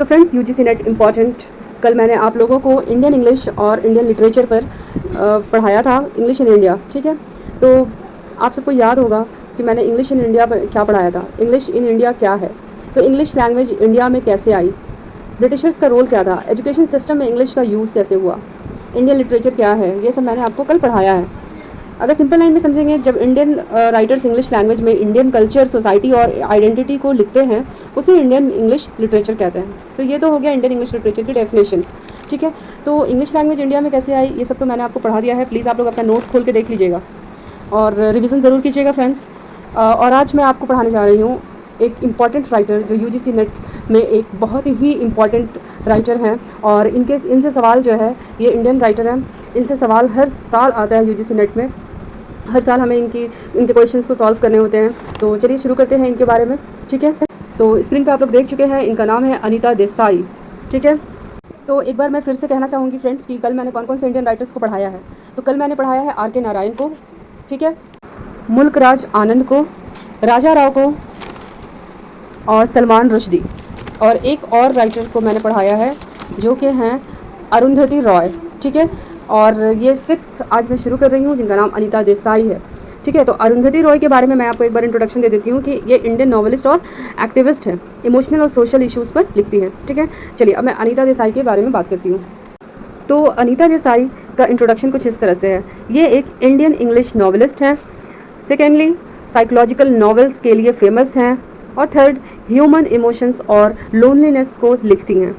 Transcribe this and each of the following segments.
तो friends, UGC net important, कल मैंने आप लोगों को इंडियन इंग्लिश और इंडियन लिटरेचर पर पढ़ाया था, इंग्लिश इन इंडिया। ठीक है, तो आप सबको याद होगा कि मैंने इंग्लिश इन इंडिया पर क्या पढ़ाया था। इंग्लिश इन इंडिया क्या है, तो इंग्लिश लैंग्वेज इंडिया में कैसे आई, ब्रिटिशर्स का रोल क्या था, एजुकेशन सिस्टम में इंग्लिश का यूज़ कैसे हुआ, इंडियन लिटरेचर क्या है, ये सब मैंने आपको कल पढ़ाया है। अगर सिंपल लाइन में समझेंगे, जब इंडियन राइटर्स इंग्लिश लैंग्वेज में इंडियन कल्चर, सोसाइटी और आइडेंटिटी को लिखते हैं, उसे इंडियन इंग्लिश लिटरेचर कहते हैं। तो ये तो हो गया इंडियन इंग्लिश लिटरेचर की डेफिनेशन। ठीक है, तो इंग्लिश लैंग्वेज इंडिया में कैसे आई, ये सब तो मैंने आपको पढ़ा दिया है। प्लीज़ आप लोग अपना नोट्स खोल के देख लीजिएगा और रिविज़न ज़रूर कीजिएगा फ्रेंड्स। और आज मैं आपको पढ़ाने जा रही हूँ एक इम्पॉर्टेंट राइटर जो यूजीसी नेट में एक बहुत ही इम्पॉर्टेंट राइटर हैं, और इनसे सवाल जो है, ये इंडियन राइटर हैं, इनसे सवाल हर साल आता है यूजीसी नेट में। हर साल हमें इनके क्वेश्चंस को सॉल्व करने होते हैं। तो चलिए शुरू करते हैं इनके बारे में। ठीक है, तो स्क्रीन पे आप लोग देख चुके हैं, इनका नाम है अनीता देसाई। ठीक है, तो एक बार मैं फिर से कहना चाहूँगी फ्रेंड्स कि कल मैंने कौन कौन से इंडियन राइटर्स को पढ़ाया है। तो कल मैंने पढ़ाया है आर के नारायण को, ठीक है, मुल्कराज आनंद को, राजा राव को और सलमान रुश्दी, और एक और राइटर को मैंने पढ़ाया है जो कि हैं अरुंधति रॉय। ठीक है, और ये 6 आज मैं शुरू कर रही हूँ, जिनका नाम अनीता देसाई है। ठीक है, तो अरुंधति रॉय के बारे में मैं आपको एक बार इंट्रोडक्शन दे देती हूँ कि ये इंडियन नॉवेलिस्ट और एक्टिविस्ट है, इमोशनल और सोशल इश्यूज़ पर लिखती है। ठीक है, चलिए अब मैं अनीता देसाई के बारे में बात करती हूँ। तो अनीता देसाई का इंट्रोडक्शन कुछ इस तरह से है। ये एक इंडियन इंग्लिश नॉवेलिस्ट हैं, सेकेंडली साइकोलॉजिकल नॉवेल्स के लिए फेमस हैं, और थर्ड ह्यूमन इमोशंस और लोनलीनेस को लिखती हैं।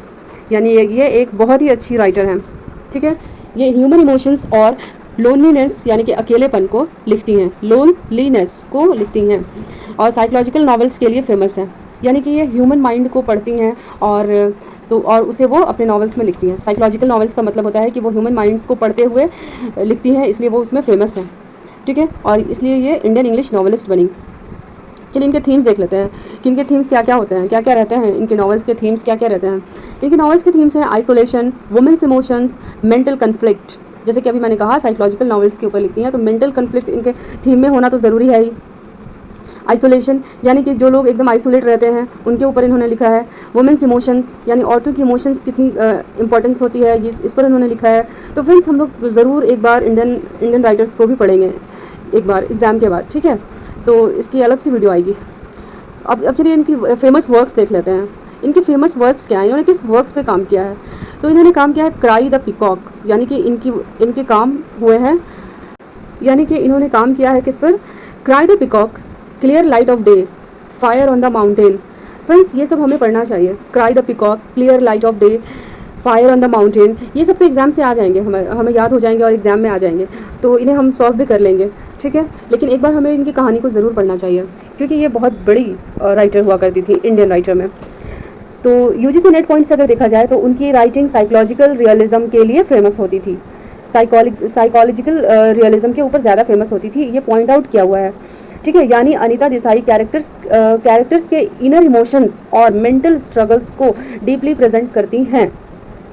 यानी ये एक बहुत ही अच्छी राइटर हैं। ठीक है, ये ह्यूमन इमोशंस और लोनलीनेस यानी कि अकेलेपन को लिखती हैं, लोनलीनेस को लिखती हैं, और साइकोलॉजिकल नॉवेल्स के लिए फेमस हैं। यानी कि ये ह्यूमन माइंड को पढ़ती हैं और उसे वो अपने नॉवेल्स में लिखती हैं। साइकोलॉजिकल नॉवेल्स का मतलब होता है कि वो ह्यूमन माइंड्स को पढ़ते हुए लिखती हैं, इसलिए वो उसमें फेमस हैं। ठीक है, और इसलिए ये इंडियन इंग्लिश नॉवेलिस्ट बनी। चलिए इनके थीम्स देख लेते हैं कि इनके थीम्स क्या क्या होते हैं, क्या क्या रहते हैं, इनके नॉवेल्स के थीम्स क्या क्या रहते हैं। इनके नॉवेल्स के थीम्स हैं isolation, women's emotions, mental conflict. जैसे कि अभी मैंने कहा साइकोलॉजिकल नॉवेल्स के ऊपर लिखती हैं, तो मेंटल कन्फ्लिक्ट इनके थीम में होना तो ज़रूरी है ही। आइसोलेशन यानी कि जो लोग एकदम आइसोलेट रहते हैं, उनके ऊपर इन्होंने लिखा है। वुमेन्स इमोशंस यानी औरतों की इमोशंस कितनी इंपॉर्टेंस होती है, इस पर इन्होंने लिखा है। तो फ्रेंड्स, हम लोग ज़रूर एक बार इंडियन राइटर्स को भी पढ़ेंगे एक बार एग्ज़ाम के बाद। ठीक है, तो इसकी अलग सी वीडियो आएगी। अब चलिए इनकी फेमस वर्क्स देख लेते हैं। इनके फेमस वर्क्स क्या हैं, इन्होंने किस वर्क्स पे काम किया है। तो इन्होंने काम किया है क्राई द पीकॉक, यानी कि इनके काम हुए हैं, यानी कि इन्होंने काम किया है किस पर, cry the peacock, clear light of day, fire on the mountain. Friends, ये सब हमें पढ़ना चाहिए। Cry the peacock, clear light of day, fire on the mountain, ये सब तो एग्ज़ाम से आ जाएंगे, हमें याद हो जाएंगे और एग्ज़ाम में आ जाएंगे, तो इन्हें हम सॉल्व भी कर लेंगे। ठीक है, लेकिन एक बार हमें इनकी कहानी को ज़रूर पढ़ना चाहिए, क्योंकि ये बहुत बड़ी राइटर हुआ करती थी इंडियन राइटर में। तो यूजीसी नेट पॉइंट्स अगर देखा जाए तो उनकी राइटिंग साइकोलॉजिकल रियलिज्म के लिए फेमस होती थी, साइकोलॉजिकल रियलिज्म के ऊपर ज़्यादा फेमस होती थी, ये पॉइंट आउट किया हुआ है। ठीक है, यानी अनीता देसाई कैरेक्टर्स के इनर इमोशंस और मेंटल स्ट्रगल्स को डीपली प्रेजेंट करती हैं।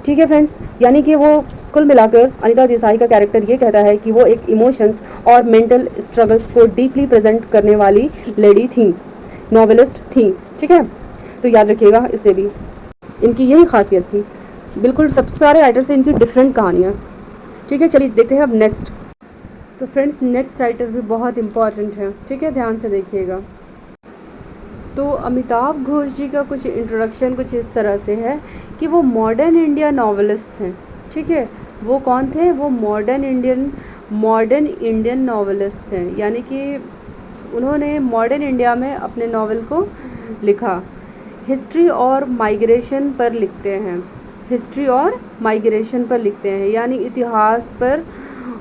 ठीक है फ्रेंड्स, यानी कि वो कुल मिलाकर अनीता देसाई का कैरेक्टर ये कहता है कि वो एक इमोशंस और मेंटल स्ट्रगल्स को डीपली प्रेजेंट करने वाली लेडी थी, नॉवेलिस्ट थी। ठीक है, तो याद रखिएगा, इससे भी इनकी यही खासियत थी। बिल्कुल सब सारे राइटर से इनकी डिफरेंट कहानियाँ। ठीक है, चलिए देखते हैं अब नेक्स्ट। तो फ्रेंड्स, नेक्स्ट राइटर भी बहुत इंपॉर्टेंट है। ठीक है, ध्यान से देखिएगा। तो अमिताभ घोष जी का कुछ इंट्रोडक्शन कुछ इस तरह से है कि वो मॉडर्न इंडिया नॉवेलिस्ट हैं। ठीक है, वो कौन थे, वो मॉडर्न इंडियन नॉवेलिस्ट हैं, यानी कि उन्होंने मॉडर्न इंडिया में अपने नावल को लिखा। हिस्ट्री और माइग्रेशन पर लिखते हैं, हिस्ट्री और माइग्रेशन पर लिखते हैं, यानी इतिहास पर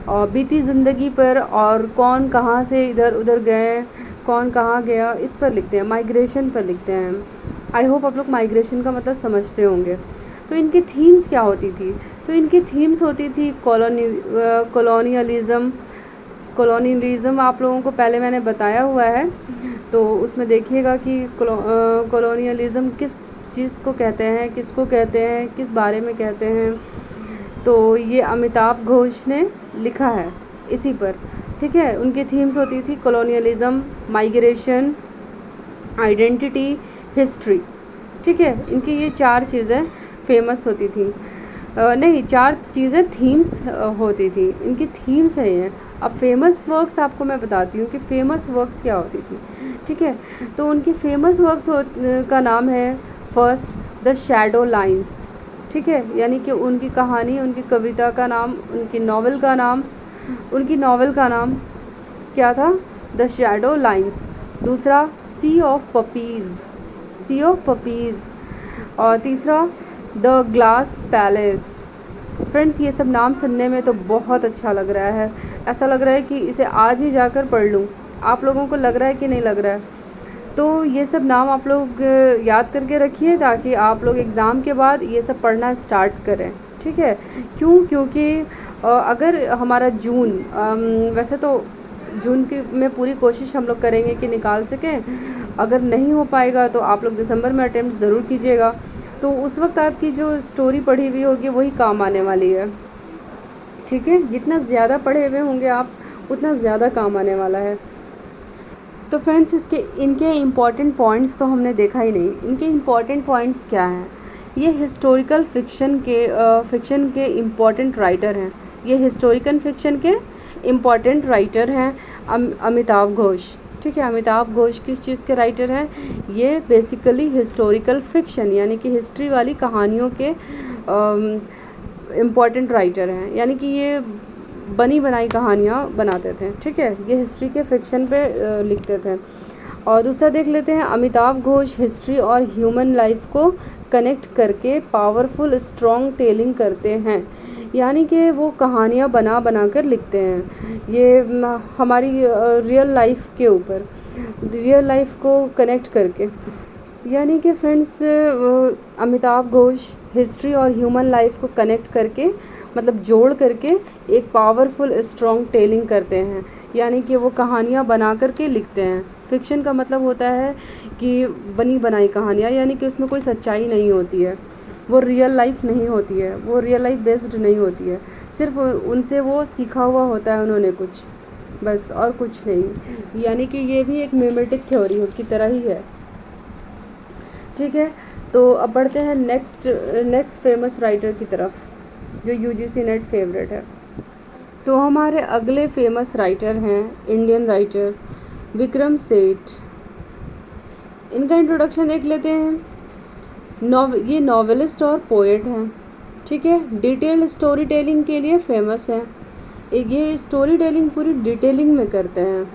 और बीती ज़िंदगी पर, और कौन कहाँ से इधर उधर गए, कौन कहाँ गया, इस पर लिखते हैं, माइग्रेशन पर लिखते हैं। आई होप आप लोग माइग्रेशन का मतलब समझते होंगे। तो इनकी थीम्स क्या होती थी, तो इनकी थीम्स होती थी कॉलोनियलिज़म। आप लोगों को पहले मैंने बताया हुआ है, तो उसमें देखिएगा कि कॉलोनियलिज़म किस चीज़ को कहते हैं, किसको कहते हैं, किस बारे में कहते हैं। तो ये अमिताभ घोष ने लिखा है इसी पर। ठीक है, उनकी थीम्स होती थी कॉलोनियलिज़म, माइग्रेशन, आइडेंटिटी, हिस्ट्री। ठीक है, इनकी ये 4 चीज़ें फेमस होती थी। नहीं, 4 चीज़ें थीम्स होती थी, इनकी थीम्स है ये। अब फेमस वर्क्स आपको मैं बताती हूँ कि फेमस वर्क्स क्या होती थी। ठीक है, तो उनकी फेमस वर्क्स का नाम है फर्स्ट द शैडो लाइन्स। ठीक है, यानी कि उनकी कहानी, उनकी कविता का नाम, उनकी नॉवल का नाम क्या था? The shadow lines. दूसरा सी ऑफ पपीज़। और तीसरा द ग्लास पैलेस। फ्रेंड्स, ये सब नाम सुनने में तो बहुत अच्छा लग रहा है, ऐसा लग रहा है कि इसे आज ही जाकर पढ़ लूँ। आप लोगों को लग रहा है कि नहीं लग रहा है? तो ये सब नाम आप लोग याद करके रखिए ताकि आप लोग एग्ज़ाम के बाद ये सब पढ़ना स्टार्ट करें। ठीक है, क्योंकि अगर हमारा वैसे तो जून की में पूरी कोशिश हम लोग करेंगे कि निकाल सकें। अगर नहीं हो पाएगा तो आप लोग दिसंबर में अटेम्प्ट ज़रूर कीजिएगा, तो उस वक्त आपकी जो स्टोरी पढ़ी हुई होगी वही काम आने वाली है। ठीक है, जितना ज़्यादा पढ़े हुए होंगे आप उतना ज़्यादा काम आने वाला है। तो फ्रेंड्स, इनके इम्पॉर्टेंट पॉइंट्स तो हमने देखा ही नहीं। इनके इम्पॉर्टेंट पॉइंट्स क्या हैं? ये हिस्टोरिकल फिक्शन के इम्पॉर्टेंट राइटर हैं। ये हिस्टोरिकल फिक्शन के इम्पॉर्टेंट राइटर हैं अमिताभ घोष। ठीक है, अमिताभ घोष किस चीज़ के राइटर हैं? ये बेसिकली हिस्टोरिकल फिक्शन यानी कि हिस्ट्री वाली कहानियों के इम्पॉर्टेंट राइटर हैं, यानी कि ये बनी बनाई कहानियाँ बनाते थे। ठीक है, ये हिस्ट्री के फिक्शन पे लिखते थे। और दूसरा देख लेते हैं, अमिताभ घोष हिस्ट्री और ह्यूमन लाइफ को कनेक्ट करके पावरफुल स्ट्रॉन्ग टेलिंग करते हैं, यानी कि वो कहानियाँ बना बना कर लिखते हैं। ये हमारी रियल लाइफ के ऊपर, रियल लाइफ को कनेक्ट करके, यानी कि फ्रेंड्स अमिताभ घोष हिस्ट्री और ह्यूमन लाइफ को कनेक्ट करके, मतलब जोड़ करके एक पावरफुल स्ट्रॉन्ग टेलिंग करते हैं, यानी कि वो कहानियाँ बना करके लिखते हैं। फिक्शन का मतलब होता है कि बनी बनाई कहानियाँ, यानी कि उसमें कोई सच्चाई नहीं होती है, वो रियल लाइफ नहीं होती है, वो रियल लाइफ बेस्ड नहीं होती है, सिर्फ उनसे वो सीखा हुआ होता है उन्होंने कुछ, बस और कुछ नहीं। यानी कि ये भी एक मिमेटिक थ्योरी की तरह ही है। ठीक है, तो अब बढ़ते हैं नेक्स्ट फेमस राइटर की तरफ जो यूजीसी नेट फेवरेट है। तो हमारे अगले फेमस राइटर हैं इंडियन राइटर विक्रम सेठ। इनका इंट्रोडक्शन देख लेते हैं। ये नॉवेलिस्ट और पोएट हैं। ठीक है, डिटेल्ड स्टोरी टेलिंग के लिए फेमस हैं। ये स्टोरी टेलिंग पूरी डिटेलिंग में करते हैं,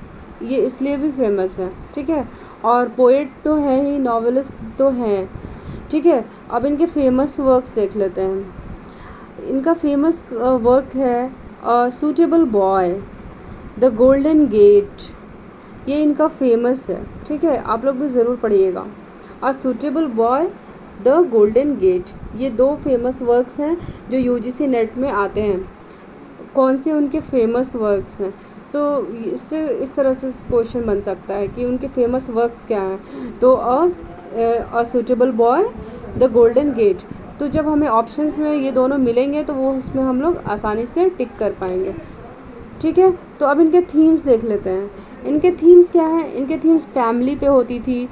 ये इसलिए भी फेमस है। ठीक है, और पोएट तो है ही, नॉवेलिस्ट तो हैं। ठीक है, अब इनके फेमस वर्क्स देख लेते हैं। इनका फेमस वर्क है suitable boy, the golden gate, ये इनका फेमस है। ठीक है, आप लोग भी ज़रूर पढ़िएगा। Suitable boy, the golden gate, ये 2 फेमस वर्क्स हैं जो यूजीसी नेट में आते हैं। कौन से उनके फेमस वर्क्स हैं? तो इससे इस तरह से क्वेश्चन बन सकता है कि उनके फेमस वर्क्स क्या हैं। तो a suitable boy, the golden gate. तो जब हमें ऑप्शंस में ये दोनों मिलेंगे तो वो उसमें हम लोग आसानी से टिक कर पाएंगे। ठीक है, तो अब इनके थीम्स देख लेते हैं। इनके थीम्स क्या हैं? इनके थीम्स फैमिली पे होती थी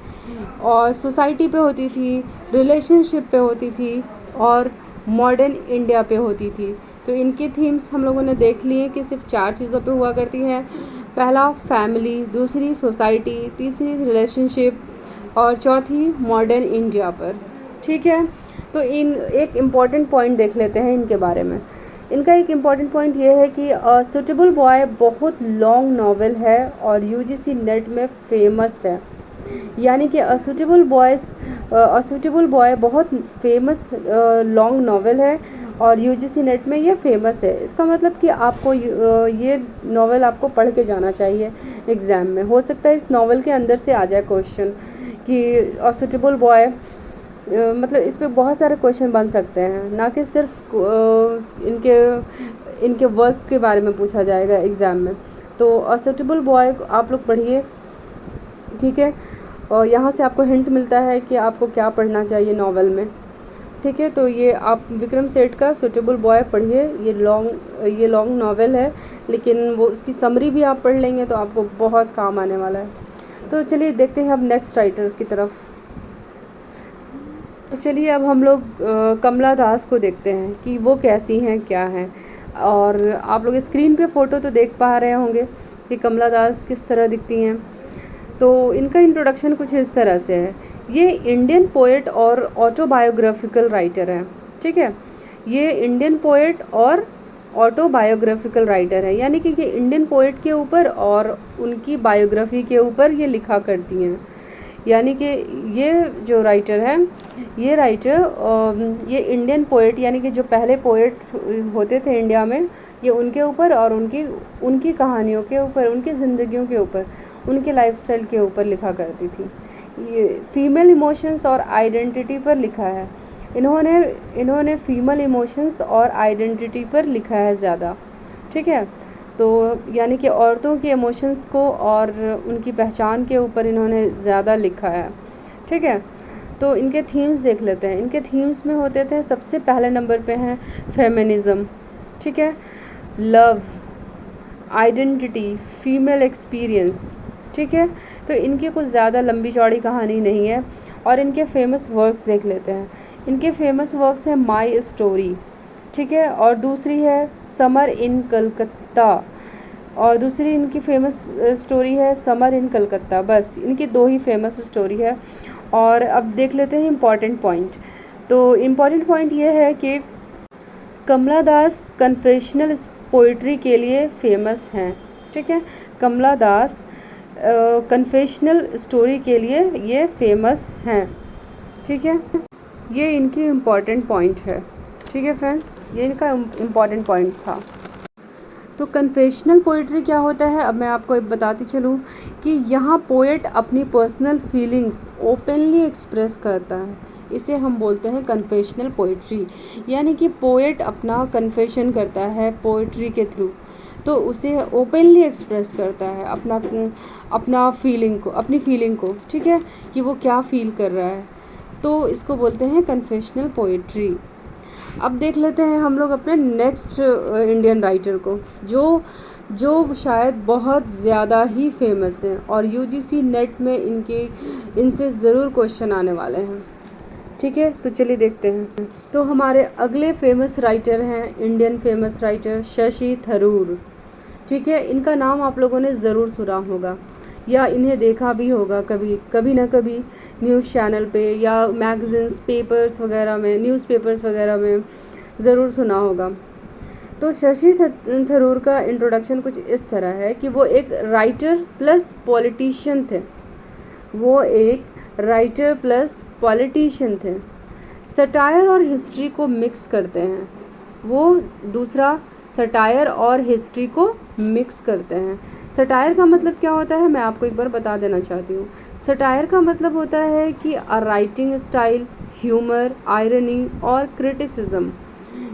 और सोसाइटी पे होती थी, रिलेशनशिप पे होती थी और मॉडर्न इंडिया पे होती थी। तो इनके थीम्स हम लोगों ने देख लिए कि सिर्फ 4 चीज़ों पे हुआ करती हैं। पहला फैमिली, दूसरी सोसाइटी, तीसरी रिलेशनशिप और चौथी मॉडर्न इंडिया पर। ठीक है, तो एक इम्पॉर्टेंट पॉइंट देख लेते हैं इनके बारे में। इनका एक इम्पॉर्टेंट पॉइंट ये है कि सूटेबल बॉय बहुत लॉन्ग नावल है और यूजीसी नेट में फेमस है, यानी कि सूटेबल बॉय बहुत फेमस लॉन्ग नावल है और यूजीसी नेट में ये फेमस है। इसका मतलब कि आपको ये नावल आपको पढ़ के जाना चाहिए एग्ज़ाम में। हो सकता है इस नावल के अंदर से आ जाए क्वेश्चन कि सूटेबल बॉय, मतलब इस पे बहुत सारे क्वेश्चन बन सकते हैं, ना कि सिर्फ इनके वर्क के बारे में पूछा जाएगा एग्ज़ाम में। तो सूटेबल बॉय आप लोग पढ़िए। ठीक है, और यहाँ से आपको हिंट मिलता है कि आपको क्या पढ़ना चाहिए नावल में। ठीक है, तो ये आप विक्रम सेठ का सूटेबल बॉय पढ़िए। ये लॉन्ग नावल है, लेकिन वो उसकी समरी भी आप पढ़ लेंगे तो आपको बहुत काम आने वाला है। तो चलिए देखते हैं अब नेक्स्ट राइटर की तरफ। तो चलिए अब हम लोग कमला दास को देखते हैं कि वो कैसी हैं, क्या हैं। और आप लोग स्क्रीन पे फ़ोटो तो देख पा रहे होंगे कि कमला दास किस तरह दिखती हैं। तो इनका इंट्रोडक्शन कुछ इस तरह से है। ये इंडियन पोएट और ऑटोबायोग्राफिकल राइटर हैं, ठीक है। ये इंडियन पोएट और ऑटोबायोग्राफिकल राइटर है, यानी कि ये इंडियन पोएट के ऊपर और उनकी बायोग्राफी के ऊपर ये लिखा करती हैं। यानी कि ये जो राइटर है, ये राइटर ये इंडियन पोएट यानी कि जो पहले पोएट होते थे इंडिया में, ये उनके ऊपर और उनकी उनकी कहानियों के ऊपर, उनकी ज़िंदगियों के ऊपर, उनके लाइफस्टाइल के ऊपर लिखा करती थी। ये फीमेल इमोशंस और आइडेंटिटी पर लिखा है। इन्होंने इन्होंने फीमेल इमोशंस और आइडेंटिटी पर लिखा है ज़्यादा, ठीक है। तो यानी कि औरतों के इमोशंस को और उनकी पहचान के ऊपर इन्होंने ज़्यादा लिखा है, ठीक है। तो इनके थीम्स देख लेते हैं। इनके थीम्स में होते थे, सबसे पहले नंबर पे हैं फेमिनिज़म, ठीक है, लव, आइडेंटिटी, फीमेल एक्सपीरियंस, ठीक है। तो इनकी कुछ ज़्यादा लंबी चौड़ी कहानी नहीं है। और इनके फेमस वर्क्स देख लेते हैं। इनके फेमस वर्क्स हैं माई स्टोरी, ठीक है, और दूसरी है समर इन कलकत्ता, और दूसरी इनकी फेमस स्टोरी है समर इन कलकत्ता। बस इनकी दो ही फेमस स्टोरी है। और अब देख लेते हैं इम्पॉर्टेंट पॉइंट। तो इम्पॉर्टेंट पॉइंट ये है कि कमला दास कन्फेशनल पोइट्री के लिए फेमस हैं, ठीक है। कमला दास कन्फेशनल स्टोरी के लिए ये फेमस हैं, ठीक है। ये इनकी इम्पॉर्टेंट पॉइंट है, ठीक है फ्रेंड्स, ये इनका इम्पॉर्टेंट पॉइंट था। तो कन्फेशनल पोइट्री क्या होता है, अब मैं आपको बताती चलूँ कि यहाँ पोएट अपनी पर्सनल फीलिंग्स ओपनली एक्सप्रेस करता है। इसे हम बोलते हैं कन्फेशनल पोइट्री, यानी कि पोएट अपना कन्फेशन करता है पोइट्री के थ्रू। तो उसे ओपनली एक्सप्रेस करता है अपना फीलिंग को, अपनी फीलिंग को, ठीक है, कि वो क्या फील कर रहा है। तो इसको बोलते हैं कन्फेशनल पोइट्री। अब देख लेते हैं हम लोग अपने नेक्स्ट इंडियन राइटर को, जो शायद बहुत ज़्यादा ही फेमस हैं और यूजीसी नेट में इनसे ज़रूर क्वेश्चन आने वाले हैं, ठीक है। तो चलिए देखते हैं। तो हमारे अगले फेमस राइटर हैं, Indian famous writer Shashi Tharoor, ठीक है। इनका नाम आप लोगों ने ज़रूर सुना होगा या इन्हें देखा भी होगा कभी ना कभी न्यूज़ चैनल पे या मैगज़ीन्स, पेपर्स वगैरह में, न्यूज़पेपर्स वगैरह में ज़रूर सुना होगा। तो शशि थरूर का इंट्रोडक्शन कुछ इस तरह है कि वो एक राइटर प्लस पॉलिटिशियन थे। वो एक राइटर प्लस पॉलिटिशियन थे। सटायर और हिस्ट्री को मिक्स करते हैं। वो दूसरा सटायर और हिस्ट्री को मिक्स करते हैं। सटायर का मतलब क्या होता है, मैं आपको एक बार बता देना चाहती हूँ। सटायर का मतलब होता है कि राइटिंग स्टाइल, ह्यूमर, आयरनी और क्रिटिसिज्म,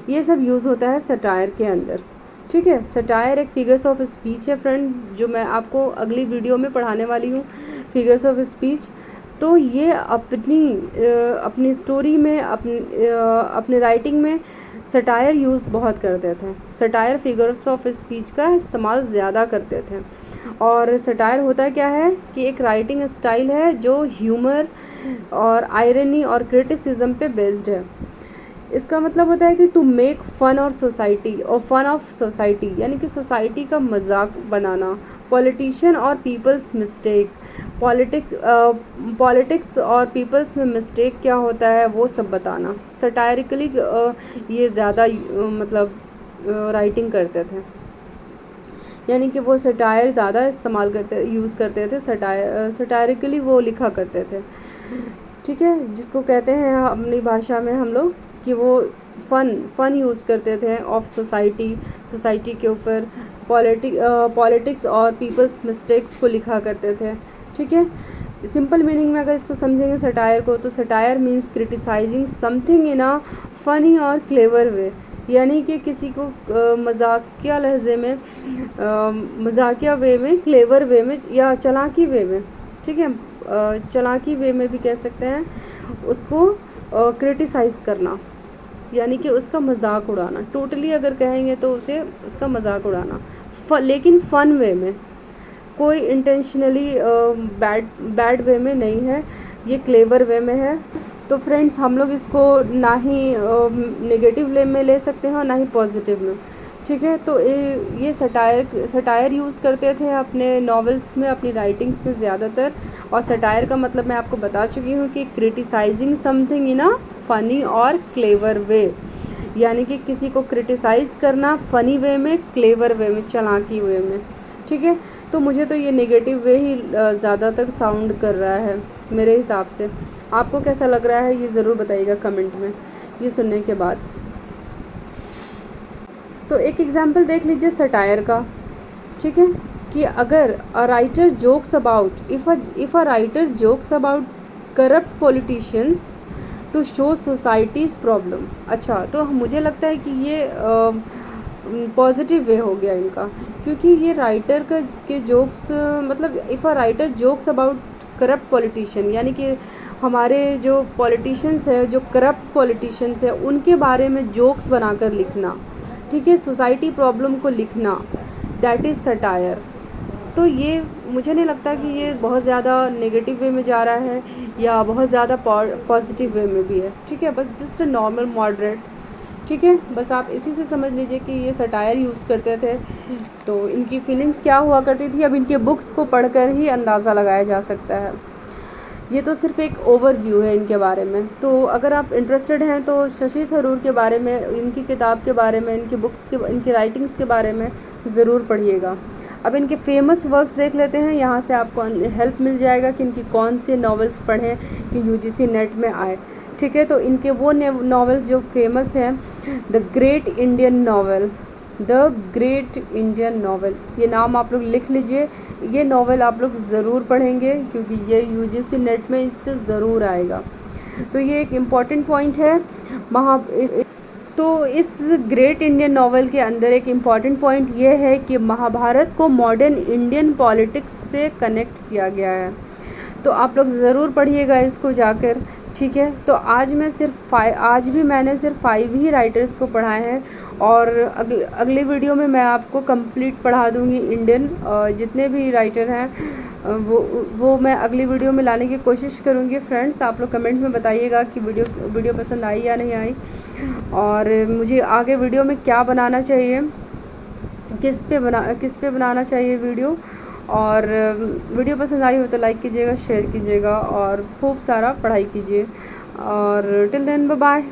ये सब यूज़ होता है सटायर के अंदर, ठीक है। सटायर एक फिगर्स ऑफ स्पीच है फ्रेंड, जो मैं आपको अगली वीडियो में पढ़ाने वाली हूँ, फिगर्स ऑफ स्पीच। तो ये अपनी स्टोरी में, अपनी राइटिंग में सटायर यूज़ बहुत करते थे। सटायर फिगर्स ऑफ स्पीच का इस्तेमाल ज़्यादा करते थे। और सटायर होता क्या है कि एक राइटिंग स्टाइल है जो ह्यूमर और आयरनी और क्रिटिसिज्म पे बेस्ड है। इसका मतलब होता है कि टू मेक फ़न और सोसाइटी और फन ऑफ सोसाइटी, यानी कि सोसाइटी का मजाक बनाना। पॉलिटिशियन और पीपल्स मिस्टेक, पॉलिटिक्स और पीपल्स में मिस्टेक क्या होता है वो सब बताना। सटायरिकली ये ज़्यादा मतलब राइटिंग करते थे, यानी कि वो सटायर ज़्यादा यूज़ करते थे। सटायरिकली वो लिखा करते थे, ठीक है, जिसको कहते हैं अपनी भाषा में हम लोग कि वो फ़न यूज़ करते थे ऑफ सोसाइटी के ऊपर। पॉलिटिक्स और पीपल्स मिस्टेक्स को लिखा करते थे, ठीक है। सिंपल मीनिंग में अगर इसको समझेंगे सटायर को, तो satire means criticising something in a funny और क्लेवर वे, यानी कि किसी को मजाकिया लहजे में, मजाकिया वे में, क्लेवर वे में या चालाकी वे में, ठीक है, चालाकी वे में भी कह सकते हैं उसको, क्रिटिसाइज़ करना, यानी कि उसका मजाक उड़ाना। टोटली अगर कहेंगे तो उसे उसका मजाक उड़ाना, लेकिन फ़न वे में, कोई इंटेंशनली बैड वे में नहीं है, ये क्लेवर वे में है। तो फ्रेंड्स हम लोग इसको ना ही नेगेटिव वे में ले सकते हैं और ना ही पॉजिटिव में, ठीक है। तो ये सटायर यूज़ करते थे अपने नॉवेल्स में, अपनी राइटिंग्स में ज़्यादातर। और सटायर का मतलब मैं आपको बता चुकी हूँ कि criticising something in a funny और क्लेवर वे, यानी कि किसी को क्रिटिसाइज़ करना फ़नी वे में, क्लेवर वे में, चालाकी वे में, ठीक है। तो मुझे तो ये नेगेटिव वे ही ज़्यादातर साउंड कर रहा है मेरे हिसाब से। आपको कैसा लग रहा है ये ज़रूर बताइएगा कमेंट में ये सुनने के बाद। तो एक एग्जांपल देख लीजिए सटायर का, ठीक है, कि अगर a writer jokes about if a writer jokes about corrupt politicians to show society's problem. अच्छा, तो मुझे लगता है कि ये पॉजिटिव वे हो गया इनका, क्योंकि ये राइटर का के जोक्स मतलब if a writer jokes about corrupt politician, यानी कि हमारे जो पॉलिटिशियंस है, जो करप्ट पॉलिटिशियंस है, उनके बारे में जोक्स बनाकर लिखना, ठीक है, सोसाइटी प्रॉब्लम को लिखना, दैट इज़ सटायर। तो ये मुझे नहीं लगता कि ये बहुत ज़्यादा नेगेटिव वे में जा रहा है या बहुत ज़्यादा पॉजिटिव वे में भी है, ठीक है, बस जस्ट नॉर्मल मॉडरेट, ठीक है। बस आप इसी से समझ लीजिए कि ये सटायर यूज़ करते थे, तो इनकी फीलिंग्स क्या हुआ करती थी अब इनके बुक्स को पढ़कर ही अंदाज़ा लगाया जा सकता है। ये तो सिर्फ़ एक ओवरव्यू है इनके बारे में। तो अगर आप इंटरेस्टेड हैं तो शशि थरूर के बारे में, इनकी किताब के बारे में, इनकी बुक्स के, इनकी राइटिंग्स के बारे में ज़रूर पढ़िएगा। अब इनके फेमस वर्क्स देख लेते हैं, यहाँ से आपको हेल्प मिल जाएगा कि इनकी कौन से नॉवेल्स पढ़ें कि यूजीसी नेट में आए, ठीक है। तो इनके वो नॉवेल्स जो फेमस हैं, the great Indian novel, the great Indian novel, ये नाम आप लोग लिख लीजिए। ये नॉवेल आप लोग ज़रूर पढ़ेंगे क्योंकि ये यूजीसी नेट में इससे ज़रूर आएगा। तो ये एक इम्पॉर्टेंट पॉइंट है। तो इस ग्रेट इंडियन नॉवेल के अंदर एक इम्पॉर्टेंट पॉइंट ये है कि महाभारत को मॉडर्न इंडियन पॉलिटिक्स से कनेक्ट किया गया है। तो आप लोग ज़रूर पढ़िएगा इसको जाकर, ठीक है। तो आज भी मैंने सिर्फ 5 ही राइटर्स को पढ़ाए हैं और अगली वीडियो में मैं आपको कंप्लीट पढ़ा दूँगी इंडियन जितने भी राइटर हैं, वो मैं अगली वीडियो में लाने की कोशिश करूँगी। फ्रेंड्स आप लोग कमेंट में बताइएगा कि वीडियो पसंद आई या नहीं आई, और मुझे आगे वीडियो में क्या बनाना चाहिए, किस पे बनाना चाहिए वीडियो। और वीडियो पसंद आई हो तो लाइक कीजिएगा, शेयर कीजिएगा और खूब सारा पढ़ाई कीजिए। और टिल देन बाय बाय।